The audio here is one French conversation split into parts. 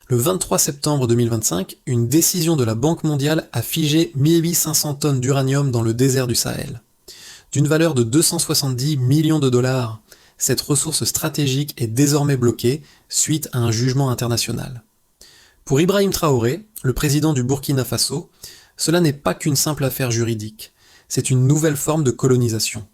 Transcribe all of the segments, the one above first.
Le 23 septembre 2025, une décision de la Banque mondiale a figé 1500 tonnes d'uranium dans le désert du Sahel. D'une valeur de 270 millions de dollars, cette ressource stratégique est désormais bloquée suite à un jugement international. Pour Ibrahim Traoré, le président du Burkina Faso, cela n'est pas qu'une simple affaire juridique, c'est une nouvelle forme de colonisation.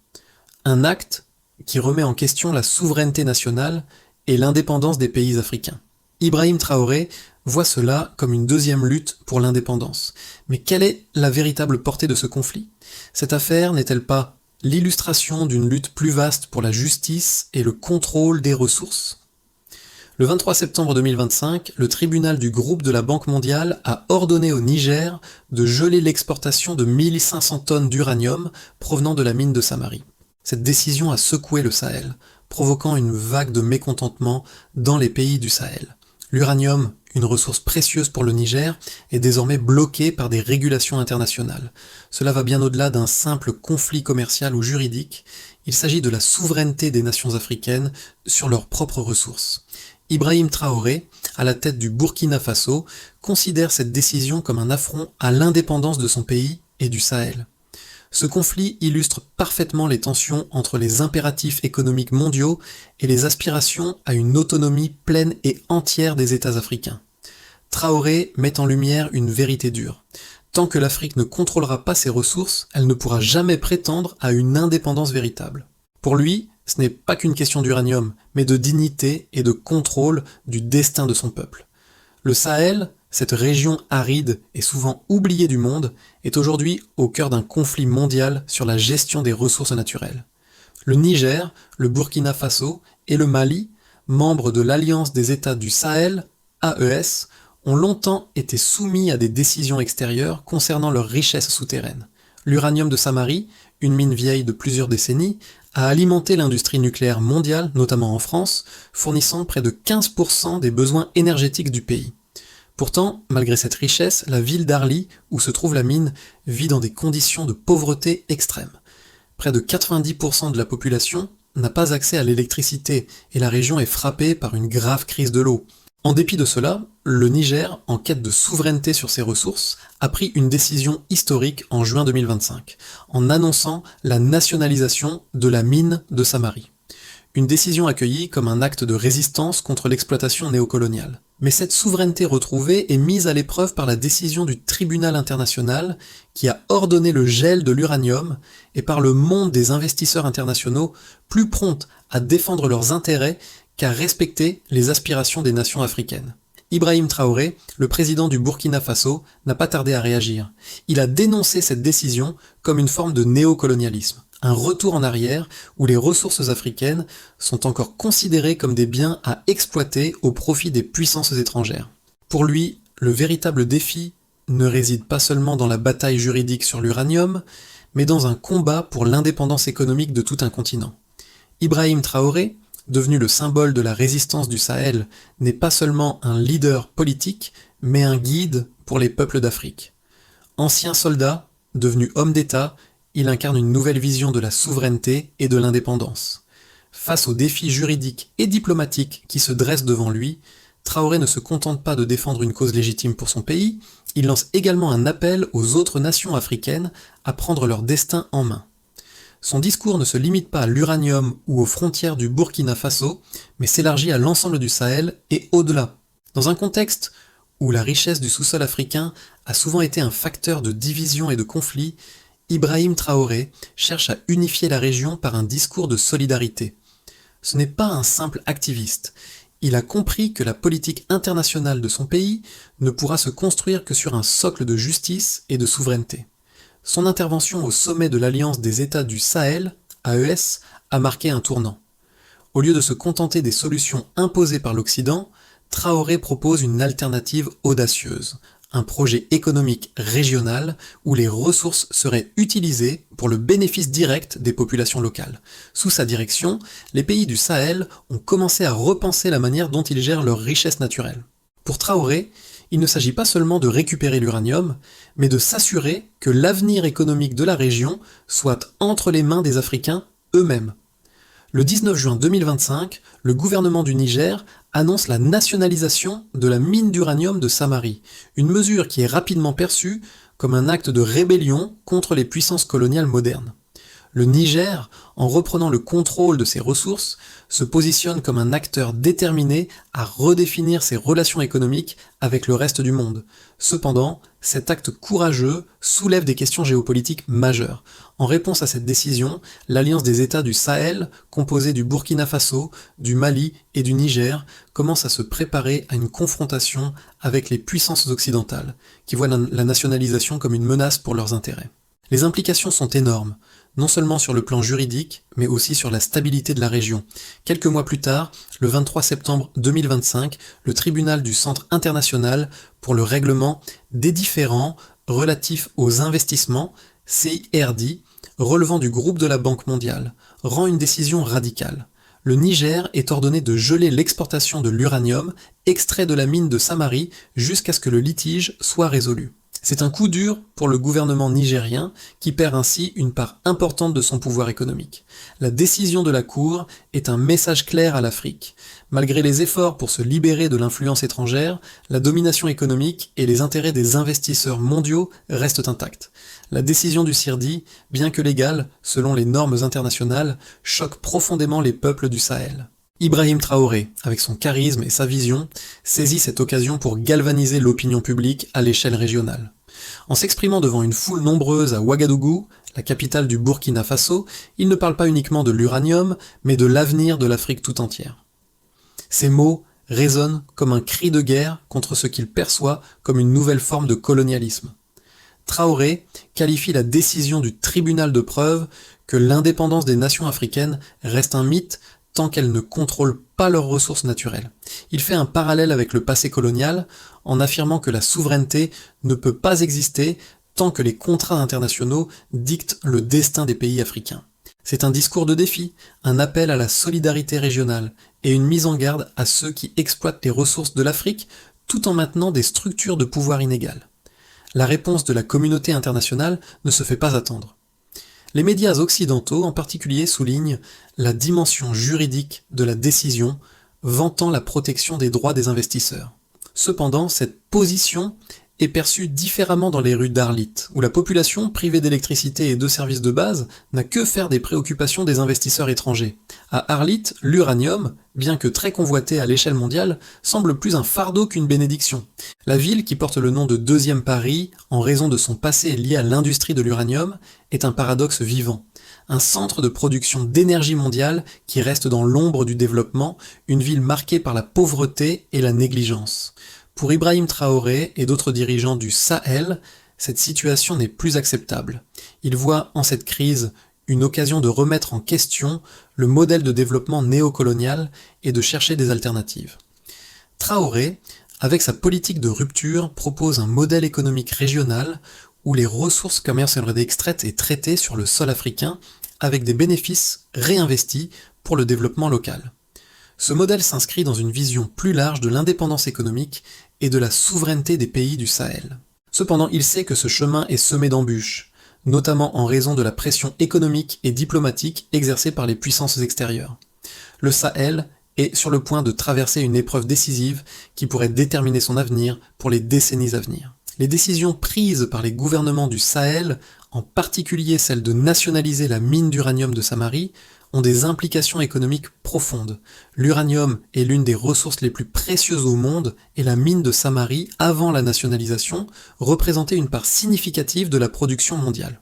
Un acte qui remet en question la souveraineté nationale et l'indépendance des pays africains. Ibrahim Traoré voit cela comme une deuxième lutte pour l'indépendance. Mais quelle est la véritable portée de ce conflit ? Cette affaire n'est-elle pas l'illustration d'une lutte plus vaste pour la justice et le contrôle des ressources ? Le 23 septembre 2025, le tribunal du groupe de la Banque mondiale a ordonné au Niger de geler l'exportation de 1500 tonnes d'uranium provenant de la mine de Samari. Cette décision a secoué le Sahel, provoquant une vague de mécontentement dans les pays du Sahel. L'uranium, une ressource précieuse pour le Niger, est désormais bloqué par des régulations internationales. Cela va bien au-delà d'un simple conflit commercial ou juridique, il s'agit de la souveraineté des nations africaines sur leurs propres ressources. Ibrahim Traoré, à la tête du Burkina Faso, considère cette décision comme un affront à l'indépendance de son pays et du Sahel. Ce conflit illustre parfaitement les tensions entre les impératifs économiques mondiaux et les aspirations à une autonomie pleine et entière des États africains. Traoré met en lumière une vérité dure. Tant que l'Afrique ne contrôlera pas ses ressources, elle ne pourra jamais prétendre à une indépendance véritable. Pour lui, ce n'est pas qu'une question d'uranium, mais de dignité et de contrôle du destin de son peuple. Le Sahel, cette région aride et souvent oubliée du monde, est aujourd'hui au cœur d'un conflit mondial sur la gestion des ressources naturelles. Le Niger, le Burkina Faso et le Mali, membres de l'Alliance des États du Sahel, AES, ont longtemps été soumis à des décisions extérieures concernant leurs richesses souterraines. L'uranium de Samari, une mine vieille de plusieurs décennies, a alimenté l'industrie nucléaire mondiale, notamment en France, fournissant près de 15% des besoins énergétiques du pays. Pourtant, malgré cette richesse, la ville d'Arli, où se trouve la mine, vit dans des conditions de pauvreté extrême. Près de 90% de la population n'a pas accès à l'électricité et la région est frappée par une grave crise de l'eau. En dépit de cela, le Niger, en quête de souveraineté sur ses ressources, a pris une décision historique en juin 2025, en annonçant la nationalisation de la mine de Samari. Une décision accueillie comme un acte de résistance contre l'exploitation néocoloniale. Mais cette souveraineté retrouvée est mise à l'épreuve par la décision du tribunal international qui a ordonné le gel de l'uranium et par le monde des investisseurs internationaux plus prompts à défendre leurs intérêts qu'à respecter les aspirations des nations africaines. Ibrahim Traoré, le président du Burkina Faso, n'a pas tardé à réagir. Il a dénoncé cette décision comme une forme de néocolonialisme, un retour en arrière où les ressources africaines sont encore considérées comme des biens à exploiter au profit des puissances étrangères. Pour lui, le véritable défi ne réside pas seulement dans la bataille juridique sur l'uranium, mais dans un combat pour l'indépendance économique de tout un continent. Ibrahim Traoré, devenu le symbole de la résistance du Sahel, n'est pas seulement un leader politique, mais un guide pour les peuples d'Afrique. Ancien soldat, devenu homme d'État, il incarne une nouvelle vision de la souveraineté et de l'indépendance. Face aux défis juridiques et diplomatiques qui se dressent devant lui, Traoré ne se contente pas de défendre une cause légitime pour son pays, il lance également un appel aux autres nations africaines à prendre leur destin en main. Son discours ne se limite pas à l'uranium ou aux frontières du Burkina Faso, mais s'élargit à l'ensemble du Sahel et au-delà. Dans un contexte où la richesse du sous-sol africain a souvent été un facteur de division et de conflit, Ibrahim Traoré cherche à unifier la région par un discours de solidarité. Ce n'est pas un simple activiste. Il a compris que la politique internationale de son pays ne pourra se construire que sur un socle de justice et de souveraineté. Son intervention au sommet de l'Alliance des États du Sahel, AES, a marqué un tournant. Au lieu de se contenter des solutions imposées par l'Occident, Traoré propose une alternative audacieuse, un projet économique régional où les ressources seraient utilisées pour le bénéfice direct des populations locales. Sous sa direction, les pays du Sahel ont commencé à repenser la manière dont ils gèrent leurs richesses naturelles. Pour Traoré, il ne s'agit pas seulement de récupérer l'uranium, mais de s'assurer que l'avenir économique de la région soit entre les mains des Africains eux-mêmes. Le 19 juin 2025, le gouvernement du Niger annonce la nationalisation de la mine d'uranium de Samari, une mesure qui est rapidement perçue comme un acte de rébellion contre les puissances coloniales modernes. Le Niger, en reprenant le contrôle de ses ressources, se positionne comme un acteur déterminé à redéfinir ses relations économiques avec le reste du monde. Cependant, cet acte courageux soulève des questions géopolitiques majeures. En réponse à cette décision, l'Alliance des États du Sahel, composée du Burkina Faso, du Mali et du Niger, commence à se préparer à une confrontation avec les puissances occidentales, qui voient la nationalisation comme une menace pour leurs intérêts. Les implications sont énormes, non seulement sur le plan juridique, mais aussi sur la stabilité de la région. Quelques mois plus tard, le 23 septembre 2025, le tribunal du Centre international pour le règlement des différends relatifs aux investissements, CIRD, relevant du groupe de la Banque mondiale, rend une décision radicale. Le Niger est ordonné de geler l'exportation de l'uranium extrait de la mine de Samari jusqu'à ce que le litige soit résolu. C'est un coup dur pour le gouvernement nigérien qui perd ainsi une part importante de son pouvoir économique. La décision de la Cour est un message clair à l'Afrique. Malgré les efforts pour se libérer de l'influence étrangère, la domination économique et les intérêts des investisseurs mondiaux restent intacts. La décision du CIRD, bien que légale, selon les normes internationales, choque profondément les peuples du Sahel. Ibrahim Traoré, avec son charisme et sa vision, saisit cette occasion pour galvaniser l'opinion publique à l'échelle régionale. En s'exprimant devant une foule nombreuse à Ouagadougou, la capitale du Burkina Faso, il ne parle pas uniquement de l'uranium, mais de l'avenir de l'Afrique tout entière. Ces mots résonnent comme un cri de guerre contre ce qu'il perçoit comme une nouvelle forme de colonialisme. Traoré qualifie la décision du tribunal de preuve que l'indépendance des nations africaines reste un mythe tant qu'elles ne contrôlent pas leurs ressources naturelles. Il fait un parallèle avec le passé colonial en affirmant que la souveraineté ne peut pas exister tant que les contrats internationaux dictent le destin des pays africains. C'est un discours de défi, un appel à la solidarité régionale et une mise en garde à ceux qui exploitent les ressources de l'Afrique tout en maintenant des structures de pouvoir inégales. La réponse de la communauté internationale ne se fait pas attendre. Les médias occidentaux en particulier soulignent la dimension juridique de la décision, vantant la protection des droits des investisseurs. Cependant, cette position est perçue différemment dans les rues d'Arlit, où la population, privée d'électricité et de services de base, n'a que faire des préoccupations des investisseurs étrangers. À Arlit, l'uranium, bien que très convoité à l'échelle mondiale, semble plus un fardeau qu'une bénédiction. La ville, qui porte le nom de Deuxième Paris, en raison de son passé lié à l'industrie de l'uranium, est un paradoxe vivant. Un centre de production d'énergie mondiale qui reste dans l'ombre du développement, une ville marquée par la pauvreté et la négligence. Pour Ibrahim Traoré et d'autres dirigeants du Sahel, cette situation n'est plus acceptable. Il voit en cette crise une occasion de remettre en question le modèle de développement néocolonial et de chercher des alternatives. Traoré, avec sa politique de rupture, propose un modèle économique régional où les ressources commerciales extraites et traitées sur le sol africain avec des bénéfices réinvestis pour le développement local. Ce modèle s'inscrit dans une vision plus large de l'indépendance économique et de la souveraineté des pays du Sahel. Cependant, il sait que ce chemin est semé d'embûches, notamment en raison de la pression économique et diplomatique exercée par les puissances extérieures. Le Sahel est sur le point de traverser une épreuve décisive qui pourrait déterminer son avenir pour les décennies à venir. Les décisions prises par les gouvernements du Sahel, en particulier celle de nationaliser la mine d'uranium de Samari, ont des implications économiques profondes. L'uranium est l'une des ressources les plus précieuses au monde et la mine de Samari, avant la nationalisation, représentait une part significative de la production mondiale.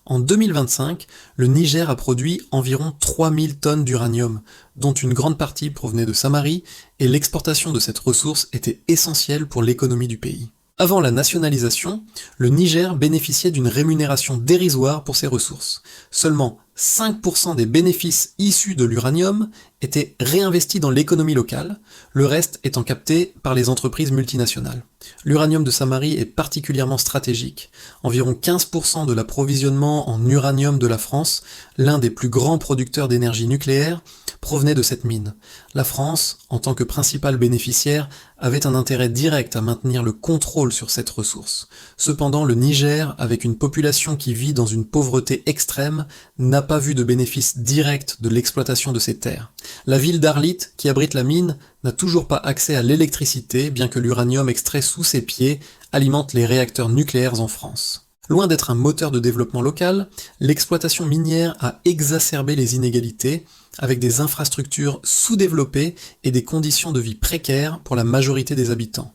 En 2025, le Niger a produit environ 3000 tonnes d'uranium, dont une grande partie provenait de Samari, et l'exportation de cette ressource était essentielle pour l'économie du pays. Avant la nationalisation, le Niger bénéficiait d'une rémunération dérisoire pour ses ressources. Seulement 5% des bénéfices issus de l'uranium étaient réinvestis dans l'économie locale, le reste étant capté par les entreprises multinationales. L'uranium de Samari est particulièrement stratégique. Environ 15% de l'approvisionnement en uranium de la France, l'un des plus grands producteurs d'énergie nucléaire, provenait de cette mine. La France, en tant que principal bénéficiaire, avait un intérêt direct à maintenir le contrôle sur cette ressource. Cependant, le Niger, avec une population qui vit dans une pauvreté extrême, n'a pas vu de bénéfice direct de l'exploitation de ces terres. La ville d'Arlit, qui abrite la mine, n'a toujours pas accès à l'électricité, bien que l'uranium extrait sous ses pieds alimente les réacteurs nucléaires en France. Loin d'être un moteur de développement local, l'exploitation minière a exacerbé les inégalités, avec des infrastructures sous-développées et des conditions de vie précaires pour la majorité des habitants.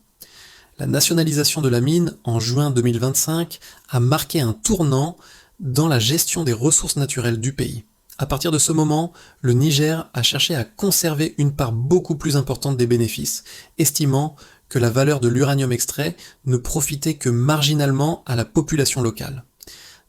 La nationalisation de la mine, en juin 2025, a marqué un tournant dans la gestion des ressources naturelles du pays. À partir de ce moment, le Niger a cherché à conserver une part beaucoup plus importante des bénéfices, estimant que la valeur de l'uranium extrait ne profitait que marginalement à la population locale.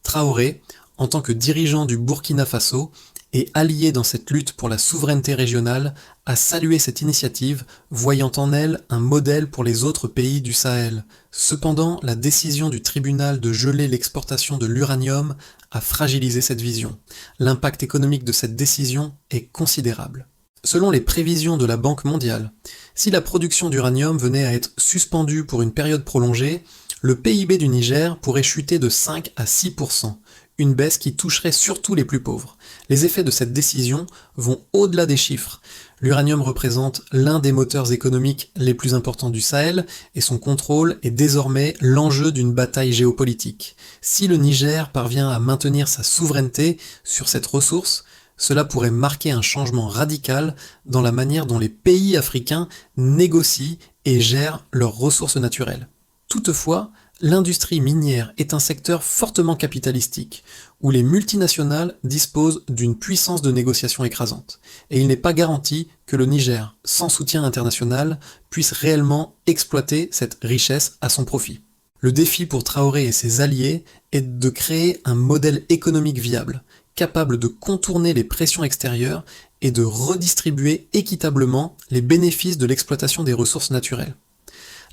Traoré, en tant que dirigeant du Burkina Faso et allié dans cette lutte pour la souveraineté régionale, a salué cette initiative, voyant en elle un modèle pour les autres pays du Sahel. Cependant, la décision du tribunal de geler l'exportation de l'uranium a fragilisé cette vision. L'impact économique de cette décision est considérable. Selon les prévisions de la Banque mondiale, si la production d'uranium venait à être suspendue pour une période prolongée, le PIB du Niger pourrait chuter de 5 à 6%, une baisse qui toucherait surtout les plus pauvres. Les effets de cette décision vont au-delà des chiffres. L'uranium représente l'un des moteurs économiques les plus importants du Sahel et son contrôle est désormais l'enjeu d'une bataille géopolitique. Si le Niger parvient à maintenir sa souveraineté sur cette ressource, cela pourrait marquer un changement radical dans la manière dont les pays africains négocient et gèrent leurs ressources naturelles. Toutefois, l'industrie minière est un secteur fortement capitalistique, où les multinationales disposent d'une puissance de négociation écrasante, et il n'est pas garanti que le Niger, sans soutien international, puisse réellement exploiter cette richesse à son profit. Le défi pour Traoré et ses alliés est de créer un modèle économique viable, capable de contourner les pressions extérieures et de redistribuer équitablement les bénéfices de l'exploitation des ressources naturelles.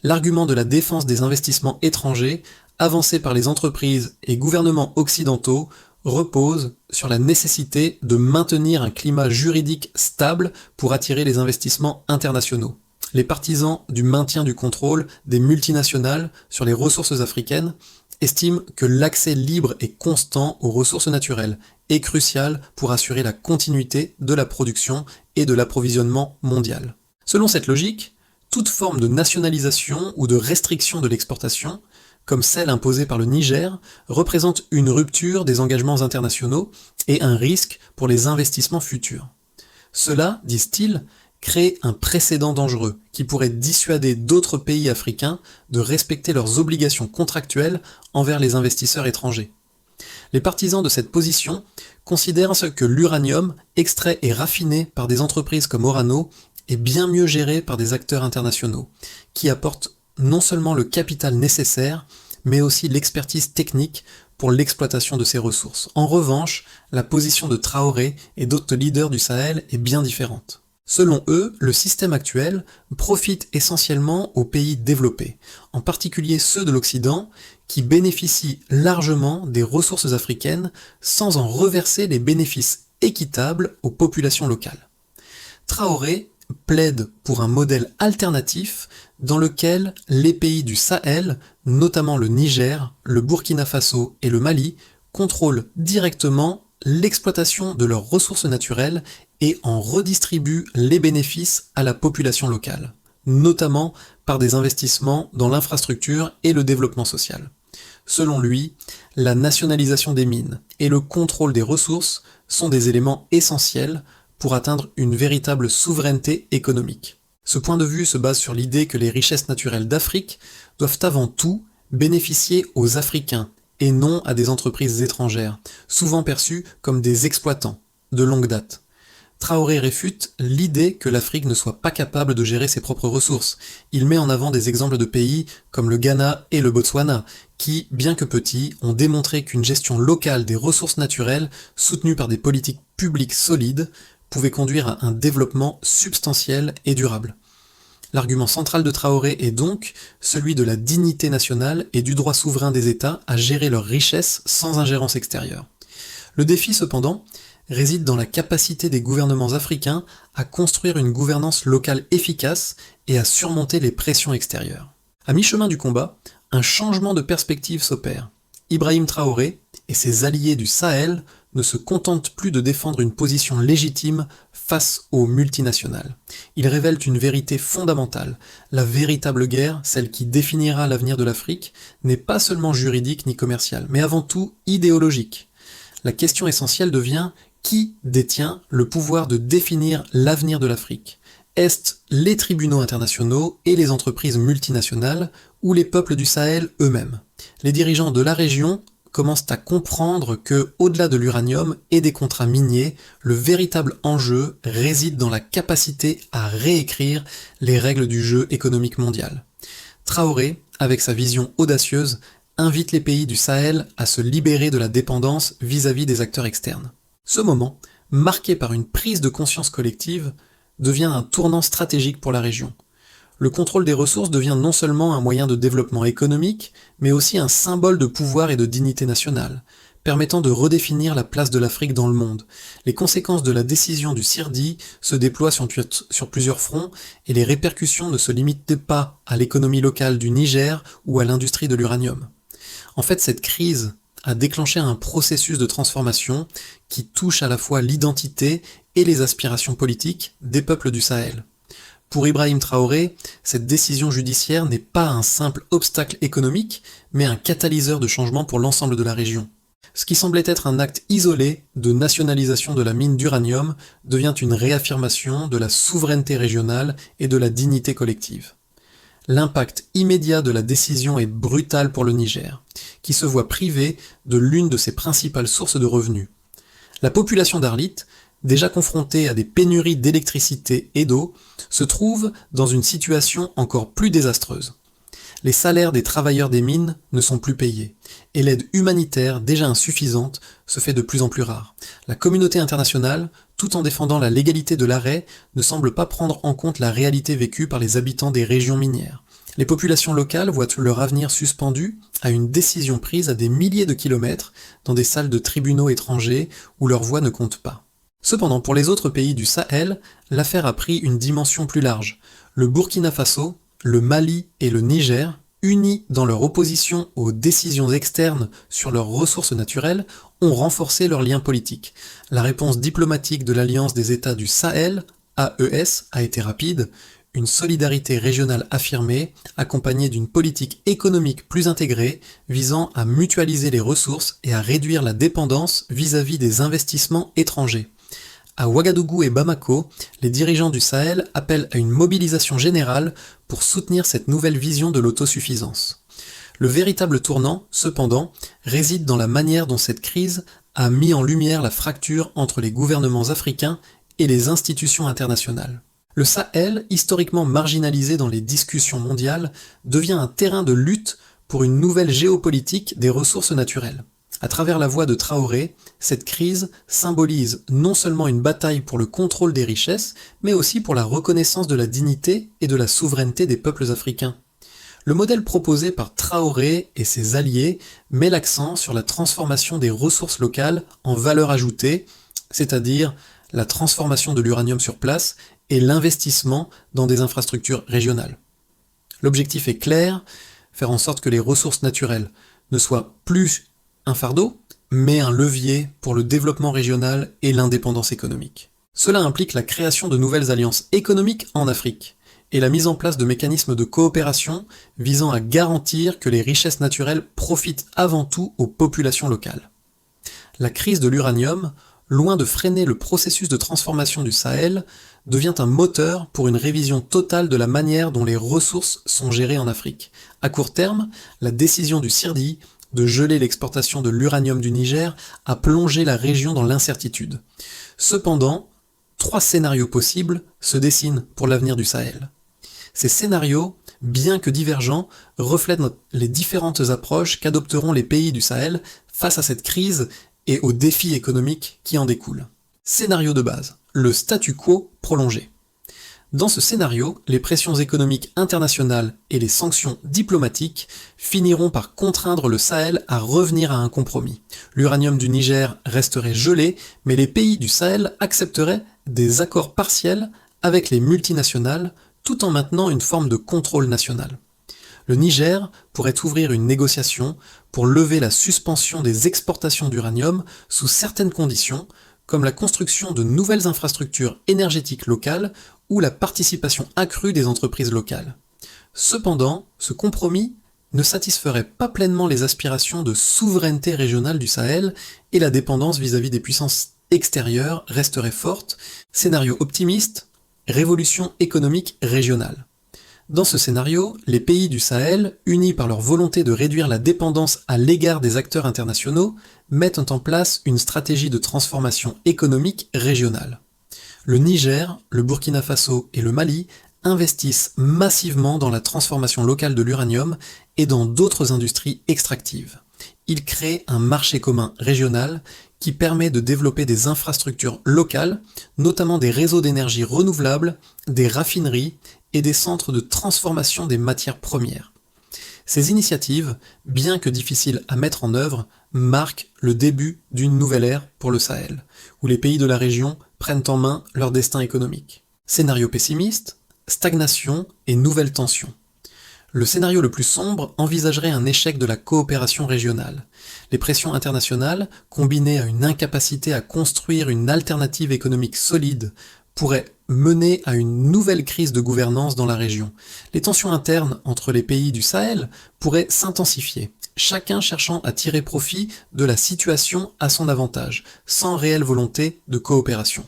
L'argument de la défense des investissements étrangers, avancé par les entreprises et gouvernements occidentaux, repose sur la nécessité de maintenir un climat juridique stable pour attirer les investissements internationaux. Les partisans du maintien du contrôle des multinationales sur les ressources africaines estiment que l'accès libre et constant aux ressources naturelles est crucial pour assurer la continuité de la production et de l'approvisionnement mondial. Selon cette logique, toute forme de nationalisation ou de restriction de l'exportation, comme celle imposée par le Niger, représente une rupture des engagements internationaux et un risque pour les investissements futurs. Cela, disent-ils, crée un précédent dangereux qui pourrait dissuader d'autres pays africains de respecter leurs obligations contractuelles envers les investisseurs étrangers. Les partisans de cette position considèrent que l'uranium, extrait et raffiné par des entreprises comme Orano, est bien mieux géré par des acteurs internationaux, qui apportent non seulement le capital nécessaire, mais aussi l'expertise technique pour l'exploitation de ces ressources. En revanche, la position de Traoré et d'autres leaders du Sahel est bien différente. Selon eux, le système actuel profite essentiellement aux pays développés, en particulier ceux de l'Occident, qui bénéficient largement des ressources africaines sans en reverser les bénéfices équitables aux populations locales. Traoré plaide pour un modèle alternatif dans lequel les pays du Sahel, notamment le Niger, le Burkina Faso et le Mali, contrôlent directement l'exploitation de leurs ressources naturelles et en redistribuent les bénéfices à la population locale, notamment par des investissements dans l'infrastructure et le développement social. Selon lui, la nationalisation des mines et le contrôle des ressources sont des éléments essentiels pour atteindre une véritable souveraineté économique. Ce point de vue se base sur l'idée que les richesses naturelles d'Afrique doivent avant tout bénéficier aux Africains et non à des entreprises étrangères, souvent perçues comme des exploitants de longue date. Traoré réfute l'idée que l'Afrique ne soit pas capable de gérer ses propres ressources. Il met en avant des exemples de pays comme le Ghana et le Botswana, qui, bien que petits, ont démontré qu'une gestion locale des ressources naturelles, soutenue par des politiques publiques solides, pouvait conduire à un développement substantiel et durable. L'argument central de Traoré est donc celui de la dignité nationale et du droit souverain des États à gérer leurs richesses sans ingérence extérieure. Le défi, cependant, réside dans la capacité des gouvernements africains à construire une gouvernance locale efficace et à surmonter les pressions extérieures. À mi-chemin du combat, un changement de perspective s'opère. Ibrahim Traoré et ses alliés du Sahel ne se contente plus de défendre une position légitime face aux multinationales. Ils révèlent une vérité fondamentale. La véritable guerre, celle qui définira l'avenir de l'Afrique, n'est pas seulement juridique ni commerciale, mais avant tout idéologique. La question essentielle devient: qui détient le pouvoir de définir l'avenir de l'Afrique? Est-ce les tribunaux internationaux et les entreprises multinationales, ou les peuples du Sahel eux-mêmes? Les dirigeants de la région commencent à comprendre que, au-delà de l'uranium et des contrats miniers, le véritable enjeu réside dans la capacité à réécrire les règles du jeu économique mondial. Traoré, avec sa vision audacieuse, invite les pays du Sahel à se libérer de la dépendance vis-à-vis des acteurs externes. Ce moment, marqué par une prise de conscience collective, devient un tournant stratégique pour la région. Le contrôle des ressources devient non seulement un moyen de développement économique, mais aussi un symbole de pouvoir et de dignité nationale, permettant de redéfinir la place de l'Afrique dans le monde. Les conséquences de la décision du CIRDI se déploient sur plusieurs fronts, et les répercussions ne se limitent pas à l'économie locale du Niger ou à l'industrie de l'uranium. En fait, cette crise a déclenché un processus de transformation qui touche à la fois l'identité et les aspirations politiques des peuples du Sahel. Pour Ibrahim Traoré, cette décision judiciaire n'est pas un simple obstacle économique, mais un catalyseur de changement pour l'ensemble de la région. Ce qui semblait être un acte isolé de nationalisation de la mine d'uranium devient une réaffirmation de la souveraineté régionale et de la dignité collective. L'impact immédiat de la décision est brutal pour le Niger, qui se voit privé de l'une de ses principales sources de revenus. La population d'Arlit, déjà confrontée à des pénuries d'électricité et d'eau, se trouve dans une situation encore plus désastreuse. Les salaires des travailleurs des mines ne sont plus payés, et l'aide humanitaire, déjà insuffisante, se fait de plus en plus rare. La communauté internationale, tout en défendant la légalité de l'arrêt, ne semble pas prendre en compte la réalité vécue par les habitants des régions minières. Les populations locales voient leur avenir suspendu à une décision prise à des milliers de kilomètres dans des salles de tribunaux étrangers où leur voix ne compte pas. Cependant, pour les autres pays du Sahel, l'affaire a pris une dimension plus large. Le Burkina Faso, le Mali et le Niger, unis dans leur opposition aux décisions externes sur leurs ressources naturelles, ont renforcé leurs liens politiques. La réponse diplomatique de l'Alliance des États du Sahel, AES, a été rapide, une solidarité régionale affirmée, accompagnée d'une politique économique plus intégrée, visant à mutualiser les ressources et à réduire la dépendance vis-à-vis des investissements étrangers. À Ouagadougou et Bamako, les dirigeants du Sahel appellent à une mobilisation générale pour soutenir cette nouvelle vision de l'autosuffisance. Le véritable tournant, cependant, réside dans la manière dont cette crise a mis en lumière la fracture entre les gouvernements africains et les institutions internationales. Le Sahel, historiquement marginalisé dans les discussions mondiales, devient un terrain de lutte pour une nouvelle géopolitique des ressources naturelles. À travers la voix de Traoré, cette crise symbolise non seulement une bataille pour le contrôle des richesses, mais aussi pour la reconnaissance de la dignité et de la souveraineté des peuples africains. Le modèle proposé par Traoré et ses alliés met l'accent sur la transformation des ressources locales en valeur ajoutée, c'est-à-dire la transformation de l'uranium sur place et l'investissement dans des infrastructures régionales. L'objectif est clair, faire en sorte que les ressources naturelles ne soient plus un fardeau, mais un levier pour le développement régional et l'indépendance économique. Cela implique la création de nouvelles alliances économiques en Afrique et la mise en place de mécanismes de coopération visant à garantir que les richesses naturelles profitent avant tout aux populations locales. La crise de l'uranium, loin de freiner le processus de transformation du Sahel, devient un moteur pour une révision totale de la manière dont les ressources sont gérées en Afrique. À court terme, la décision du CIRDI de geler l'exportation de l'uranium du Niger a plongé la région dans l'incertitude. Cependant, 3 scénarios possibles se dessinent pour l'avenir du Sahel. Ces scénarios, bien que divergents, reflètent les différentes approches qu'adopteront les pays du Sahel face à cette crise et aux défis économiques qui en découlent. Scénario de base, le statu quo prolongé. Dans ce scénario, les pressions économiques internationales et les sanctions diplomatiques finiront par contraindre le Sahel à revenir à un compromis. L'uranium du Niger resterait gelé, mais les pays du Sahel accepteraient des accords partiels avec les multinationales tout en maintenant une forme de contrôle national. Le Niger pourrait ouvrir une négociation pour lever la suspension des exportations d'uranium sous certaines conditions, comme la construction de nouvelles infrastructures énergétiques locales ou la participation accrue des entreprises locales. Cependant, ce compromis ne satisferait pas pleinement les aspirations de souveraineté régionale du Sahel et la dépendance vis-à-vis des puissances extérieures resterait forte. Scénario optimiste, révolution économique régionale. Dans ce scénario, les pays du Sahel, unis par leur volonté de réduire la dépendance à l'égard des acteurs internationaux, mettent en place une stratégie de transformation économique régionale. Le Niger, le Burkina Faso et le Mali investissent massivement dans la transformation locale de l'uranium et dans d'autres industries extractives. Ils créent un marché commun régional qui permet de développer des infrastructures locales, notamment des réseaux d'énergie renouvelables, des raffineries et des centres de transformation des matières premières. Ces initiatives, bien que difficiles à mettre en œuvre, marquent le début d'une nouvelle ère pour le Sahel, où les pays de la région prennent en main leur destin économique. Scénario pessimiste, stagnation et nouvelles tensions. Le scénario le plus sombre envisagerait un échec de la coopération régionale. Les pressions internationales, combinées à une incapacité à construire une alternative économique solide, pourraient mener à une nouvelle crise de gouvernance dans la région. Les tensions internes entre les pays du Sahel pourraient s'intensifier, chacun cherchant à tirer profit de la situation à son avantage, sans réelle volonté de coopération.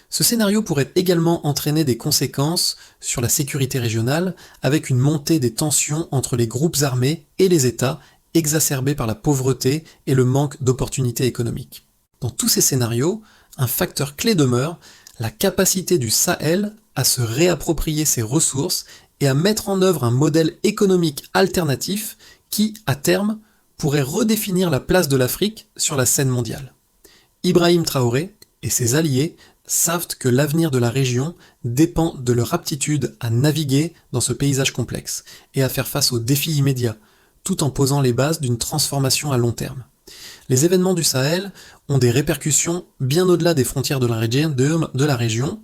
Ce scénario pourrait également entraîner des conséquences sur la sécurité régionale, avec une montée des tensions entre les groupes armés et les États, exacerbée par la pauvreté et le manque d'opportunités économiques. Dans tous ces scénarios, un facteur clé demeure, la capacité du Sahel à se réapproprier ses ressources et à mettre en œuvre un modèle économique alternatif qui, à terme, pourrait redéfinir la place de l'Afrique sur la scène mondiale. Ibrahim Traoré et ses alliés savent que l'avenir de la région dépend de leur aptitude à naviguer dans ce paysage complexe et à faire face aux défis immédiats, tout en posant les bases d'une transformation à long terme. Les événements du Sahel ont des répercussions bien au-delà des frontières de la région.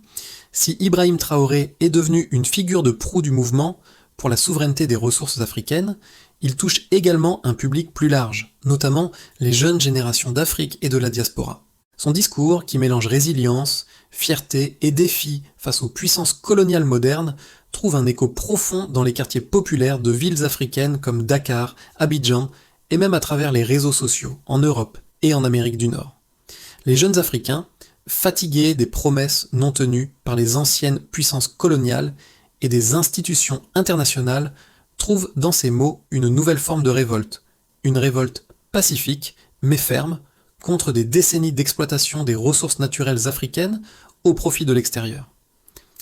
Si Ibrahim Traoré est devenu une figure de proue du mouvement pour la souveraineté des ressources africaines, il touche également un public plus large, notamment les jeunes générations d'Afrique et de la diaspora. Son discours, qui mélange résilience, fierté et défi face aux puissances coloniales modernes, trouve un écho profond dans les quartiers populaires de villes africaines comme Dakar, Abidjan, et même à travers les réseaux sociaux, en Europe et en Amérique du Nord. Les jeunes Africains, fatigués des promesses non tenues par les anciennes puissances coloniales et des institutions internationales, trouvent dans ces mots une nouvelle forme de révolte, une révolte pacifique mais ferme, contre des décennies d'exploitation des ressources naturelles africaines au profit de l'extérieur.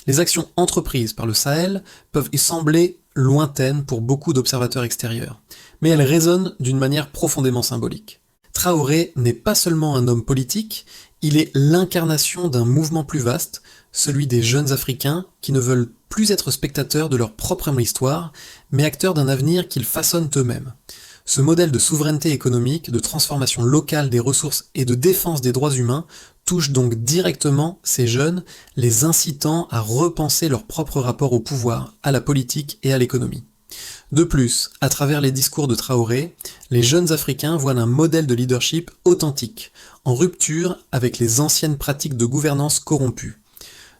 Les actions entreprises par le Sahel peuvent y sembler lointaines pour beaucoup d'observateurs extérieurs, mais elles résonnent d'une manière profondément symbolique. Traoré n'est pas seulement un homme politique, il est l'incarnation d'un mouvement plus vaste, celui des jeunes Africains qui ne veulent plus être spectateurs de leur propre histoire, mais acteurs d'un avenir qu'ils façonnent eux-mêmes. Ce modèle de souveraineté économique, de transformation locale des ressources et de défense des droits humains touche donc directement ces jeunes, les incitant à repenser leur propre rapport au pouvoir, à la politique et à l'économie. De plus, à travers les discours de Traoré, les jeunes Africains voient un modèle de leadership authentique, en rupture avec les anciennes pratiques de gouvernance corrompues.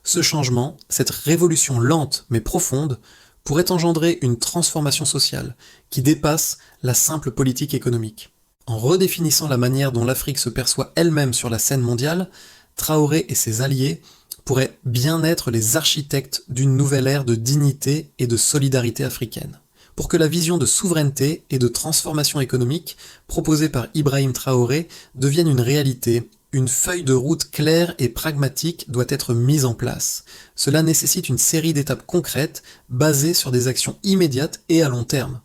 Ce changement, cette révolution lente mais profonde, pourrait engendrer une transformation sociale qui dépasse la simple politique économique. En redéfinissant la manière dont l'Afrique se perçoit elle-même sur la scène mondiale, Traoré et ses alliés pourraient bien être les architectes d'une nouvelle ère de dignité et de solidarité africaine. Pour que la vision de souveraineté et de transformation économique proposée par Ibrahim Traoré devienne une réalité, une feuille de route claire et pragmatique doit être mise en place. Cela nécessite une série d'étapes concrètes basées sur des actions immédiates et à long terme.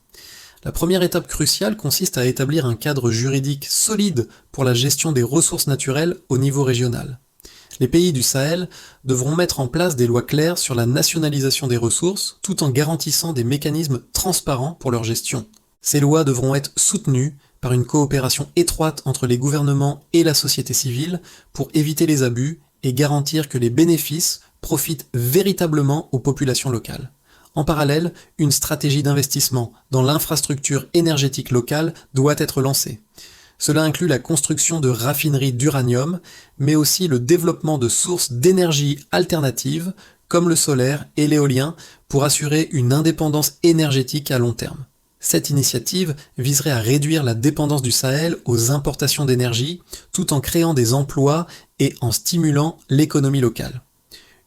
La première étape cruciale consiste à établir un cadre juridique solide pour la gestion des ressources naturelles au niveau régional. Les pays du Sahel devront mettre en place des lois claires sur la nationalisation des ressources tout en garantissant des mécanismes transparents pour leur gestion. Ces lois devront être soutenues par une coopération étroite entre les gouvernements et la société civile pour éviter les abus et garantir que les bénéfices profitent véritablement aux populations locales. En parallèle, une stratégie d'investissement dans l'infrastructure énergétique locale doit être lancée. Cela inclut la construction de raffineries d'uranium, mais aussi le développement de sources d'énergie alternatives, comme le solaire et l'éolien, pour assurer une indépendance énergétique à long terme. Cette initiative viserait à réduire la dépendance du Sahel aux importations d'énergie, tout en créant des emplois et en stimulant l'économie locale.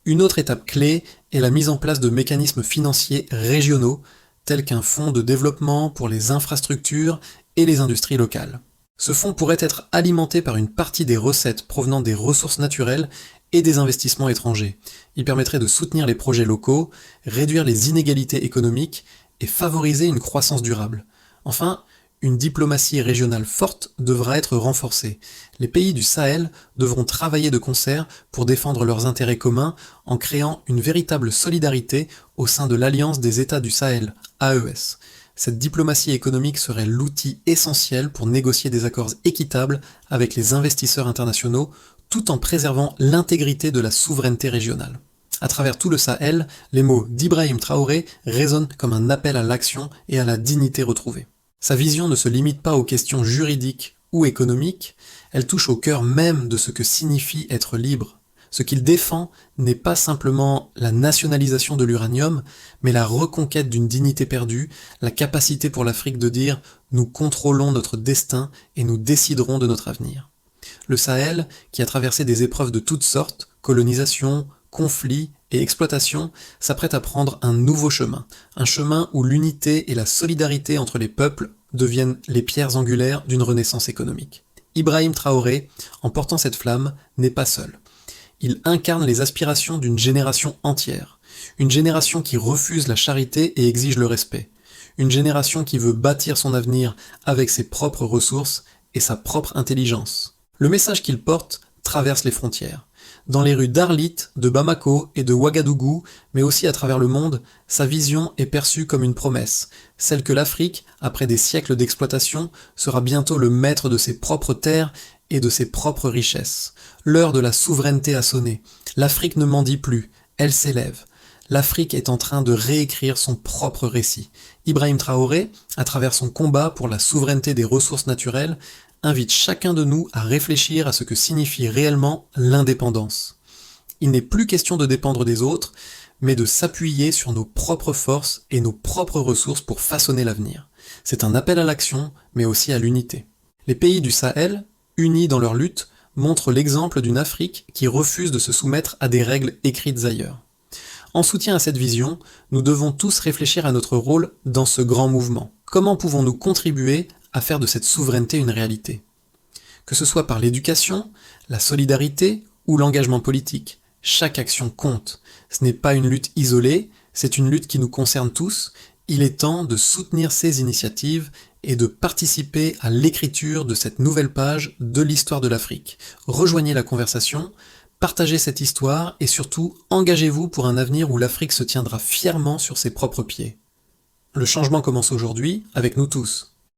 Une autre étape clé est la mise en place de mécanismes financiers régionaux, tels qu'un fonds de développement pour les infrastructures et les industries locales. Ce fonds pourrait être alimenté par une partie des recettes provenant des ressources naturelles et des investissements étrangers. Il permettrait de soutenir les projets locaux, réduire les inégalités économiques et favoriser une croissance durable. Enfin, une diplomatie régionale forte devra être renforcée. Les pays du Sahel devront travailler de concert pour défendre leurs intérêts communs en créant une véritable solidarité au sein de l'Alliance des États du Sahel, AES. Cette diplomatie économique serait l'outil essentiel pour négocier des accords équitables avec les investisseurs internationaux tout en préservant l'intégrité de la souveraineté régionale. À travers tout le Sahel, les mots d'Ibrahim Traoré résonnent comme un appel à l'action et à la dignité retrouvée. Sa vision ne se limite pas aux questions juridiques ou économiques, elle touche au cœur même de ce que signifie être libre. Ce qu'il défend n'est pas simplement la nationalisation de l'uranium, mais la reconquête d'une dignité perdue, la capacité pour l'Afrique de dire « nous contrôlons notre destin et nous déciderons de notre avenir ». Le Sahel, qui a traversé des épreuves de toutes sortes, colonisation, conflits et exploitation, s'apprête à prendre un nouveau chemin, un chemin où l'unité et la solidarité entre les peuples deviennent les pierres angulaires d'une renaissance économique. Ibrahim Traoré, en portant cette flamme, n'est pas seul. Il incarne les aspirations d'une génération entière, une génération qui refuse la charité et exige le respect, une génération qui veut bâtir son avenir avec ses propres ressources et sa propre intelligence. Le message qu'il porte traverse les frontières. Dans les rues d'Arlit, de Bamako et de Ouagadougou, mais aussi à travers le monde, sa vision est perçue comme une promesse, celle que l'Afrique, après des siècles d'exploitation, sera bientôt le maître de ses propres terres et de ses propres richesses. L'heure de la souveraineté a sonné. L'Afrique ne mendie plus, elle s'élève. L'Afrique est en train de réécrire son propre récit. Ibrahim Traoré, à travers son combat pour la souveraineté des ressources naturelles, invite chacun de nous à réfléchir à ce que signifie réellement l'indépendance. Il n'est plus question de dépendre des autres, mais de s'appuyer sur nos propres forces et nos propres ressources pour façonner l'avenir. C'est un appel à l'action, mais aussi à l'unité. Les pays du Sahel, unis dans leur lutte, montrent l'exemple d'une Afrique qui refuse de se soumettre à des règles écrites ailleurs. En soutien à cette vision, nous devons tous réfléchir à notre rôle dans ce grand mouvement. Comment pouvons-nous contribuer à faire de cette souveraineté une réalité? Que ce soit par l'éducation, la solidarité ou l'engagement politique, chaque action compte. Ce n'est pas une lutte isolée, c'est une lutte qui nous concerne tous. Il est temps de soutenir ces initiatives et de participer à l'écriture de cette nouvelle page de l'histoire de l'Afrique. Rejoignez la conversation, partagez cette histoire et surtout engagez-vous pour un avenir où l'Afrique se tiendra fièrement sur ses propres pieds. Le changement commence aujourd'hui avec nous tous.